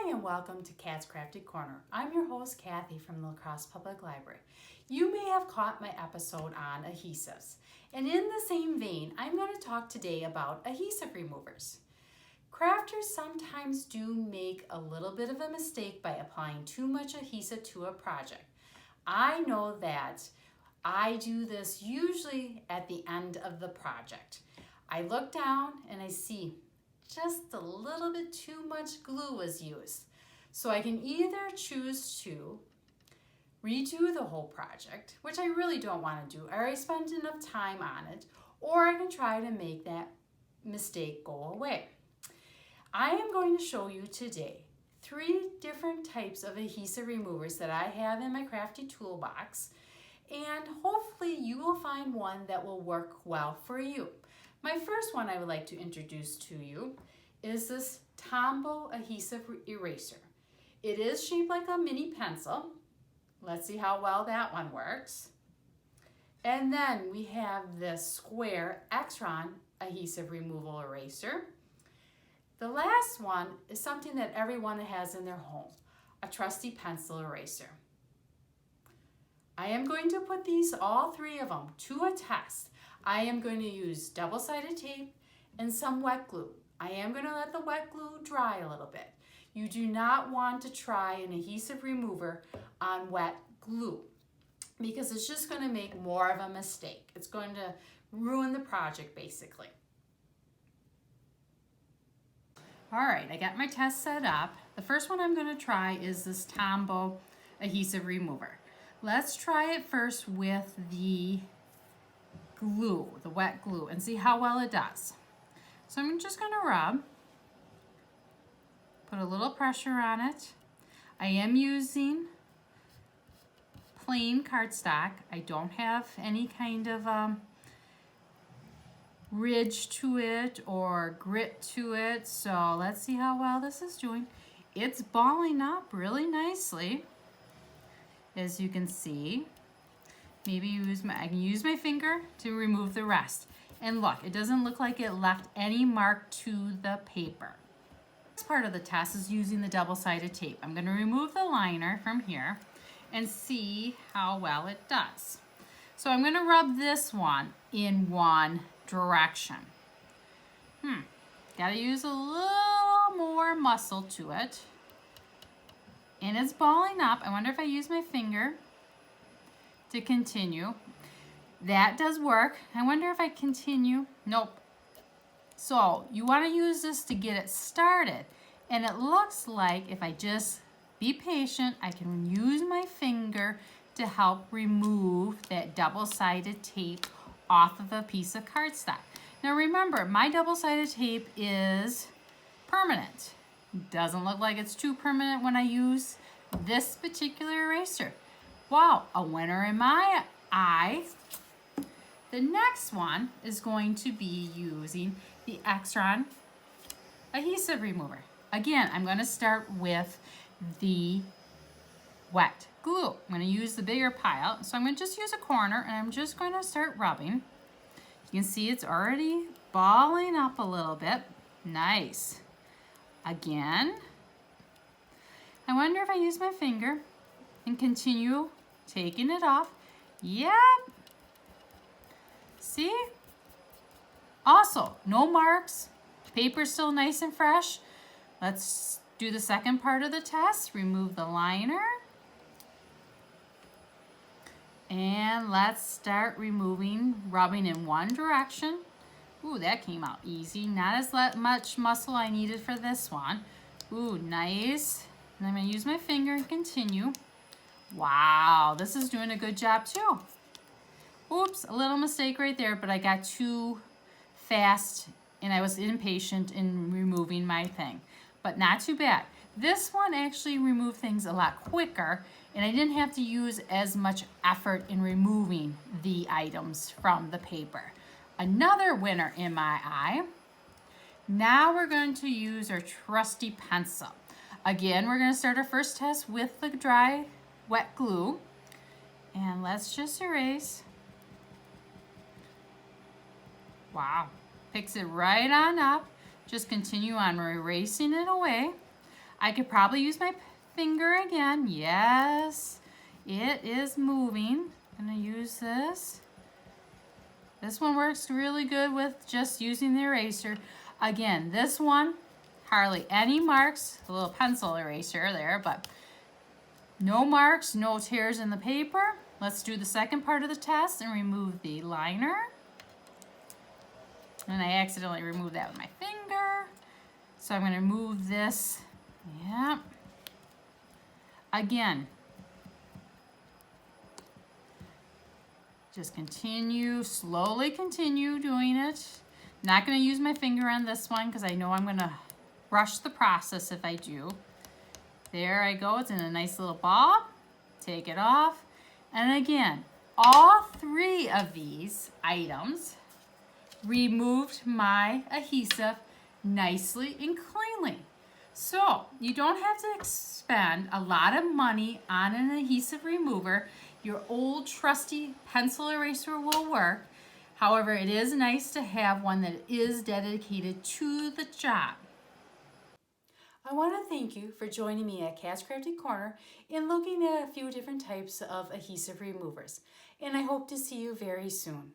Hi and welcome to Kat's Krafty Corner. I'm your host Kathy from the La Crosse Public Library. You may have caught my episode on adhesives. And in the same vein, I'm going to talk today about adhesive removers. Crafters sometimes do make a little bit of a mistake by applying too much adhesive to a project. I know that I do this usually at the end of the project. I look down and I see just a little bit too much glue was used. So I can either choose to redo the whole project, which I really don't want to do. I already spent enough time on it, or I can try to make that mistake go away. I am going to show you today 3 different types of adhesive removers that I have in my Krafty toolbox, and hopefully you will find one that will work well for you. My first one I would like to introduce to you is this Tombow adhesive eraser. It is shaped like a mini pencil. Let's see how well that one works. And then we have this square Extron adhesive removal eraser. The last one is something that everyone has in their home, a trusty pencil eraser. I am going to put these, all 3 of them, to a test. I am going to use double-sided tape and some wet glue. I am going to let the wet glue dry a little bit. You do not want to try an adhesive remover on wet glue because it's just going to make more of a mistake. It's going to ruin the project basically. All right, I got my test set up. The first one I'm going to try is this Tombow adhesive remover. Let's try it first with the glue, the wet glue, and see how well it does. So I'm just going to rub, put a little pressure on it. I am using plain cardstock. I don't have any kind of ridge to it or grit to it. So let's see how well this is doing. It's balling up really nicely, as you can see. Maybe I can use my finger to remove the rest. And look, it doesn't look like it left any mark to the paper. This part of the test is using the double-sided tape. I'm going to remove the liner from here and see how well it does. So I'm going to rub this one in one direction. Got to use a little more muscle to it. And it's balling up. I wonder if I use my finger to continue. That does work. I wonder if I continue. Nope. So you want to use this to get it started. And it looks like if I just be patient, I can use my finger to help remove that double-sided tape off of a piece of cardstock. Now remember, my double-sided tape is permanent. Doesn't look like it's too permanent when I use this particular eraser. Wow, a winner in my eye. The next one is going to be using the Extron adhesive remover. Again, I'm going to start with the wet glue. I'm going to use the bigger pile. So I'm going to just use a corner and I'm just going to start rubbing. You can see it's already balling up a little bit. Nice. Again, I wonder if I use my finger and continue taking it off. Yep. See? Also, no marks. Paper's still nice and fresh. Let's do the second part of the test. Remove the liner. And let's start rubbing in one direction. Ooh, that came out easy. Not as much muscle I needed for this one. Ooh, nice. And I'm going to use my finger and continue. Wow, this is doing a good job too. Oops, a little mistake right there, but I got too fast and I was impatient in removing my thing. But not too bad. This one actually removed things a lot quicker and I didn't have to use as much effort in removing the items from the paper. Another winner in my eye. Now we're going to use our trusty pencil. Again, we're going to start our first test with the dry wet glue. And let's just erase. Wow, picks it right on up. Just continue on erasing it away. I could probably use my finger again. Yes, it is moving. I'm gonna use this. This one works really good with just using the eraser. Again, this one, hardly any marks, a little pencil eraser there, but no marks, no tears in the paper. Let's do the second part of the test and remove the liner. And I accidentally removed that with my finger. So I'm gonna move this, yeah. Again, just slowly continue doing it. Not gonna use my finger on this one because I know I'm gonna rush the process if I do. There I go, it's in a nice little ball. Take it off. And again, all three of these items removed my adhesive nicely and cleanly. So you don't have to spend a lot of money on an adhesive remover. Your old trusty pencil eraser will work. However, it is nice to have one that is dedicated to the job. I want to thank you for joining me at Krafty Korner and looking at a few different types of adhesive removers. And I hope to see you very soon.